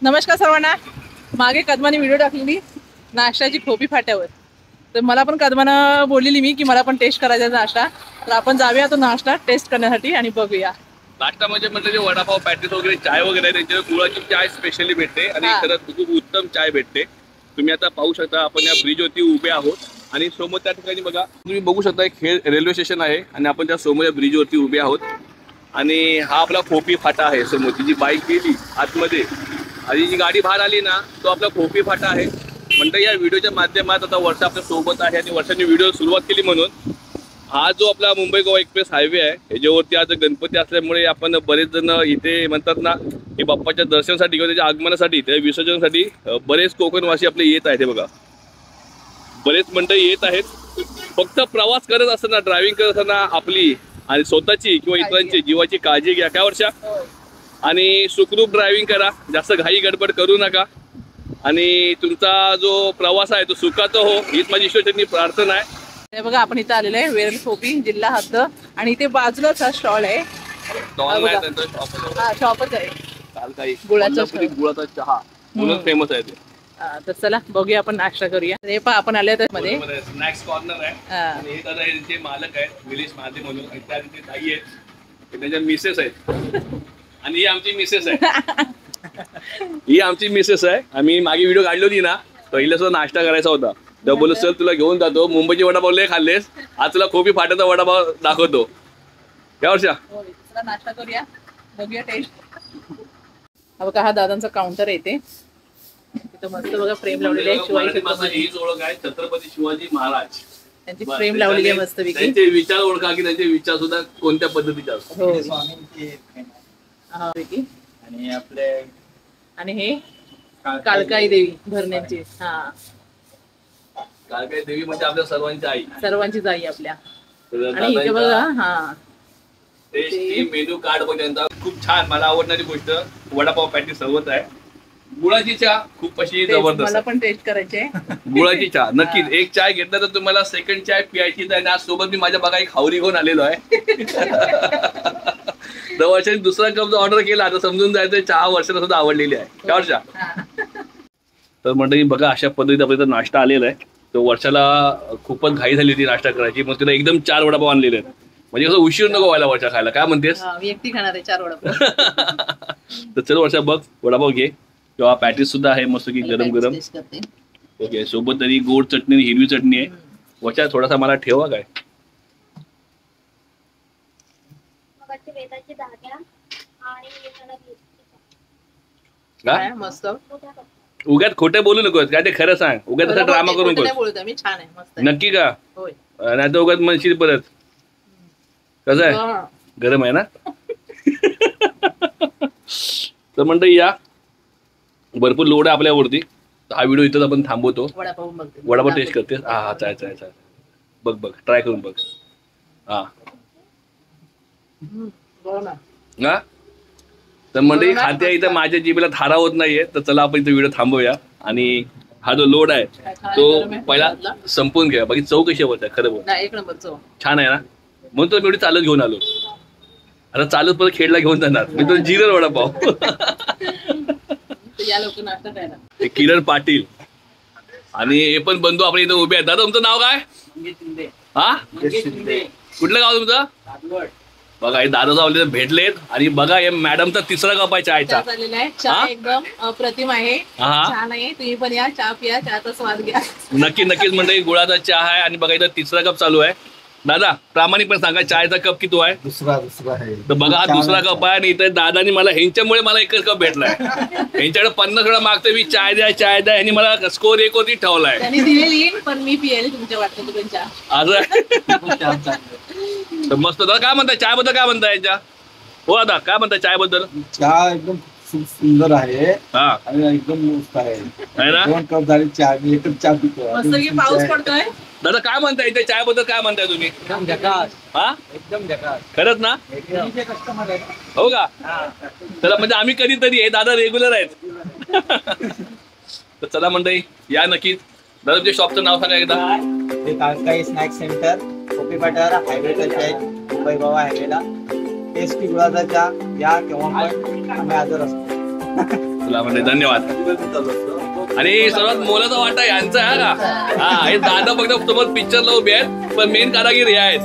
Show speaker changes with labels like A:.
A: नमस्कार सर्वांना. मागे कदमाने व्हिडिओ टाकलेली नाश्त्याची खोपी फाट्यावर, तर मला पण कदमानं बोललेली मी की मला पण टेस्ट करायचा नाश्ता. तर आपण जाऊया तो नाश्ता टेस्ट करण्यासाठी आणि बघूया.
B: नाश्ता म्हणजे जे वडापाव पॅटीस वगैरे चाय वगैरे त्यांच्यावर गुळाची चाय स्पेशली भेटते आणि खरंच खूप उत्तम चाय भेटते. तुम्ही आता पाहू शकता आपण या ब्रिजवरती उभे आहोत आणि समोर त्या ठिकाणी बघा तुम्ही बघू शकता एक रेल्वे स्टेशन आहे आणि आपण त्या समोर या ब्रिजवरती उभे आहोत आणि हा आपला खोपी फाटा आहे. समोर ती जी बाईक गेली आतमध्ये आणि जी गाडी बाहेर आली ना तो आपला खोपी फाटा आहे. म्हणतं या व्हिडिओच्या माध्यमात आता वर्षा आपल्या सोबत आहे आणि वर्षाने व्हिडिओ सुरुवात केली म्हणून हा जो आपला मुंबई गोवा एक्सप्रेस हायवे आहे याच्यावरती आज गणपती असल्यामुळे आपण बरेच जण इथे म्हणतात ना की बाप्पाच्या दर्शनासाठी किंवा त्याच्या आगमनासाठी त्या विसर्जनासाठी बरेच कोकणवासी आपले येत आहेत. बघा बरेच मंडळी येत आहेत. फक्त प्रवास करत असताना ड्रायव्हिंग करत असताना आपली आणि स्वतःची किंवा इतरांची जीवाची काळजी घ्या काय वर्षा आणि सुखरूप ड्रायव्हिंग करा. जास्त घाई गडबड करू नका आणि तुमचा जो प्रवास आहे तो सुखाचा हो हीच माझी ईश्वरचरणी प्रार्थना आहे.
A: हे बघा आपण इथं आलेलो आहे वेरळ खोपी जिल्हा हद्द आणि इथे बाजूलाच हा स्टॉल आहे. शॉपच आहे
B: गुळाचा चहा म्हणून फेमस आहे ते.
A: तर चला बघूया आपण नाश्ता करूया. हे पहा आपण आले मध्ये
B: स्नॅक्स कॉर्नर आहे आणि हे दादा हे मालक आहेत निलेश महादेव म्हणून. त्या तिथे ताई आहेत त्यांच्या मिसेस आहेत आणि ही आमची मिसेस आहे. ही आमची मिसेस आहे. आम्ही मागे व्हिडिओ काढली होती ना पहिला सुद्धा नाश्ता करायचा होता तेव्हा बोललो चल तुला घेऊन जातो मुंबईचे वडापाव लय खाल्लेस आज तुला खोपी फाट्याचा वडापाव दाखवतो. या वर्षा
A: नाश्ता करूया बघूया टेस्ट. हा बघा हा दादांचा काउंटर आहे इथे. तिथं मस्त बघा फ्रेम लावलेली आहे शिवाजी
B: हीच ओळख आहे छत्रपती शिवाजी महाराज.
A: त्यांची फ्रेम लावलेली आहे मस्त पैकी.
B: त्यांचे विचार ओळखा की त्यांचे विचार सुद्धा कोणत्या पद्धतीचे असतात.
A: आणि आपले आणि हे काळकाई देवी भरण्याची. हा
B: काळकाई देवी म्हणजे आपल्या सर्वांची आई.
A: सर्वांचीच आई आपल्या. आणि इथे बघा हा
B: मेनू कार्ड पण त्यांचा खूप छान मला आवडणारी गोष्ट वडापाव पॅटी सर्वच आहे. गुळाची चहा खूप अशी जबरदस्त.
A: मला पण टेस्ट करायची
B: गुळाची चहा नक्कीच. एक चाय घेतला तर तुम्हाला सेकंड चाय प्यायची आहे. आज सोबत मी माझ्या बघा एक हावरी घेऊन आलेलो आहे. वर्षाने दुसरा कप जो ऑर्डर केला तर समजून जायचं चहा वर्षाला सुद्धा आवडलेली आहे. त्या वर्षा तर मंडळी बघा अशा पद्धतीत आपल्या नाश्ता आलेला आहे. तो वर्षाला खूपच घाई झाली होती नाश्ता करायची मग तिला एकदम 4 वडापाव आणलेले आहेत. म्हणजे कसं उशीर नको व्हायला वर्षा खायला. काय म्हणतेस?
A: एकटी खाणार आहे 4 वडापाव.
B: तर चल वर्षा बघ वडापाव घे किंवा पॅटीस सुद्धा आहे मस्त की गरम गरम. ओके सोबत तरी गोड चटणी हिरवी चटणी आहे. वर्षा थोडासा मला ठेवा काय
A: मस्त.
B: उगाच खोटं बोलू नकोस काय ते खरं सांग. उगाच तसा ड्रामा करू नकोस. नक्की का? नाही तर उगाच म्हणशील परत. कसं आहे गरम आहे ना. तर म्हणतं या भरपूर लोड आहे आपल्यावरती. हा व्हिडिओ इथं आपण थांबवतो. वडापाव टेस्ट करतेस? हा चाय चाय चाय बघ बघ ट्राय करून बघ. हा हा तर मंडळी खाते इथं माझ्या जिभेला धारा होत नाहीये. तर चला आपण इथं व्हिडिओ थांबवूया आणि हा जो लोड आहे तो पहिला संपून घ्या. बाकी चव कशी होत आहे खरं बोल.
A: एक नंबर चव
B: छान आहे ना. म्हणून तो मी चालत घेऊन आलो. आता चालत परत खेडला घेऊन जाणार मी तो जिरल वडापाव. किरण पाटील आणि हे पण बंधू आपल्या इथं उभे आहेत. दादा तुमचं नाव काय? हा कुठलं गाव तुमचं? बघा हे दादा जाऊ भेटलेत आणि बघा हे मॅडमचा 3रा कप आहे चायचा.
A: चहा एकदम अप्रतिम आहे. छान आहे. तुम्ही पण या चहा पिया. चहाचा स्वाद घ्या.
B: नक्कीच म्हणजे गुळाचा चहा आहे आणि बघा इथं 3रा कप चालू आहे. दादा प्रामाणिकपणे सांगा चायचा कप किती आहे?
C: दुसरा आहे.
B: तर बघा हा 2रा कप आहे आणि इथं दादानी मला ह्यांच्यामुळे मला एकच कप भेटलाय. ह्यांच्याकडे 50 वेळा मागतोय मी चाय द्या चाय द्या. यांनी मला स्कोर 1 वरती ठेवलाय.
A: पण मी पियाली तुमच्या वाटतं चहा
B: असं. तर मस्त. दादा काय म्हणताय चाय बद्दल काय म्हणताय यांच्या? हो दादा काय म्हणताय चाय बद्दल?
C: चहा एकदम सुंदर आहे.
B: हा
C: आणि एकदम मस्त आहे
B: ना.
C: 2 कप झाले चहा. मी एकच चहा पितो.
A: पाऊस पडतोय.
B: दादा काय म्हणताय इथे चाय बद्दल काय म्हणताय तुम्ही?
C: एकदम झकास.
B: हा
C: एकदम झकास.
B: खरंच ना.
C: कस्टमर आहे.
B: हो का? चला म्हणजे आम्ही कधीतरी हे दादा रेग्युलर आहेत. तर चला मंडळी या नक्कीच. दादा तुमच्या शॉपचं नाव सांगा एकदा.
D: हे काळकाई स्नॅक्स सेंटर खोपी फाट्यावर हायवेकडचे आहे मुंबई गोवा हायवेला. टेस्टी गुळाचा चहा या केव्हा पण आम्ही हजर असतो.
B: चला म्हणजे धन्यवाद. आणि सर्वात मोलाचा वाटा यांचा आहे का. हा हे दादा फक्त समोर पिक्चरला उभे आहेत पण मेन कारागीर हे आहेत.